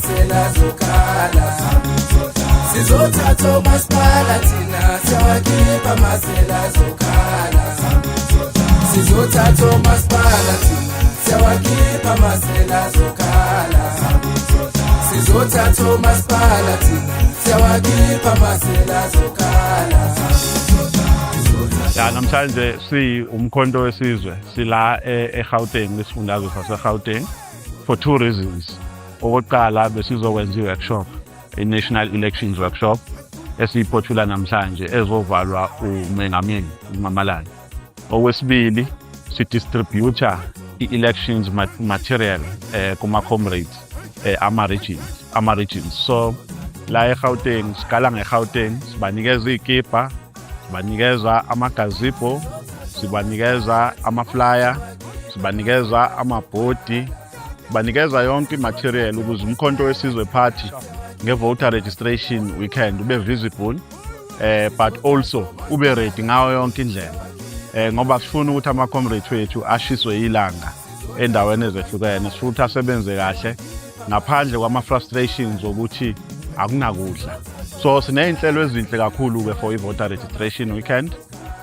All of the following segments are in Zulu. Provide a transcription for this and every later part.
masela zokhala sizothatha umasipala thina siyawakhipha masela zokhala sizothatha umasipala thina siyawakhipha masela zokhala sizothatha umasipala thina siyawakhipha masela zokhala. Ya namhlanje umkhonto wesizwe sila eGauteng lesifundazwe saseGauteng for two reasons. Okokuqala besizokwenza iworkshop, i-National Elections Workshop esiyiphothula namhlanje ezovalwa uMengameli uMamalane. Okwesibili sidistributor i-elections material kuma comrades ama regions. So la eGauteng sikala ngeGauteng sibanikeza ikipa, sibanikeza amagazebo, sibanikeza amaflyer, sibanikeza amabhodi, sibanikeza yonke imaterial ukuze umkhonto wesizwe party ngevoter registration weekend ube visible, but also ube ready ngayo yonke indlela, ngoba sifuna ukuthi ama-comrades wethu ashiswe ilanga endaweni ezehlukene, futhi asebenze kahle ngaphandle kwama-frustrations ukuthi akunakudla. So siney'nhlelo ezinhle kakhulu-ke for i-voter registration weekend,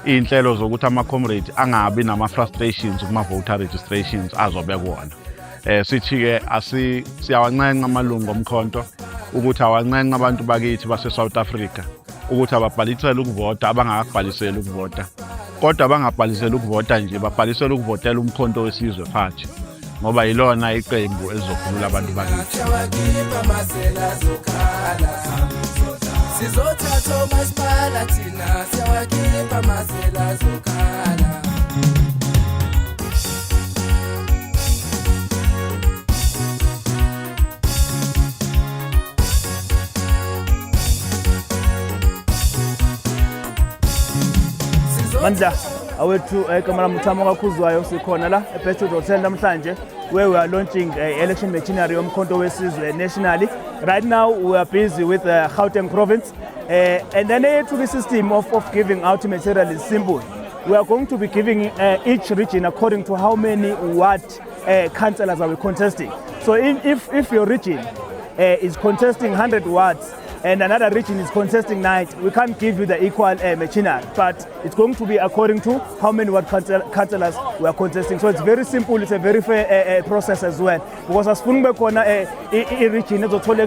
iy'nhlelo zokuthi ama-comrades angabi nama-frustrations kuma-voter registrations azobe kuwona. Sithi-ke siyawancenca amalungu omkhonto ukuthi awancenca abantu bakithi base-South Africa ukuthi ababhalisele ukuvota abangakabhaliseli ukuvota, kodwa bangabhaliseli ukuvota nje, babhalisele ukuvotela umkhonto wesizwe party ngoba yilona iqembu elizokhulula abantu bakithi. Sizothatha umasipala thina siyawakhipha masela zokhala. Mandla awethu Kamara Mthamo kakhuzwayo sikhona la eBestwood Hotel namhlanje where we are launching election machinery yomkhonto wesizwe nationally. Right now we are busy with Gauteng province and then the system of giving out material is simple. We are going to be giving each region according to how many ward councillors are we contesting. So if your region is contesting 100 wards and another region is contesting 90, we can't give you the equal machinery, but it's going to be according to how many ward councillors we are contesting. So it's very simple, it's a very fair process as well. Because as fun bekhona region ezothola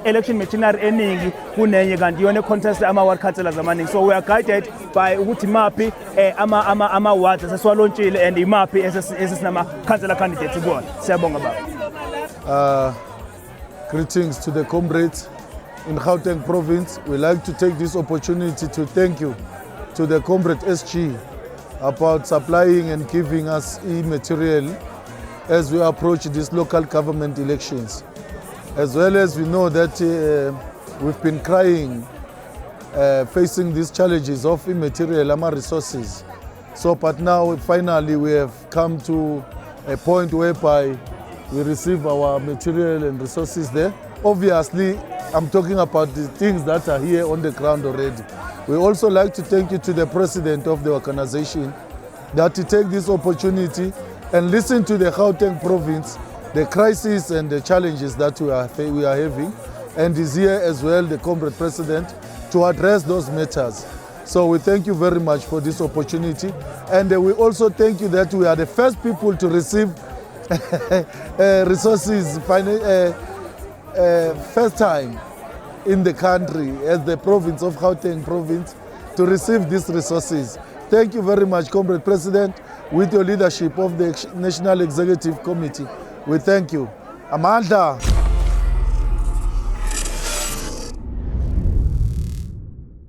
election machinery eningi kunenye kanti yona contest ama-ward councillors amaningi. So we are guided by ukuthi maphi ama-wards esesiwalonshile and imaphi esesinama-councillor candidates kuwona. Siyabonga baba. Greetings to the comrades in Gauteng province. We like to take this opportunity to thank you to the comrade SG about supplying and giving us e-material as we approach these local government elections. As well as we know that we've been crying facing these challenges of e-material and resources. So, but now finally we have come to a point whereby we receive our material and resources there. Obviously, I'm talking about the things that are here on the ground already. We also like to thank you to the president of the organization that he take this opportunity and listen to the Gauteng province, the crisis and the challenges that we are having, and is here as well, the comrade president, to address those matters. So we thank you very much for this opportunity, and we also thank you that we are the first people to receive resources first time in the country as the province of Gauteng province to receive these resources. Thank you very much, Comrade President, with your leadership of the National Executive Committee. We thank you. Amandla.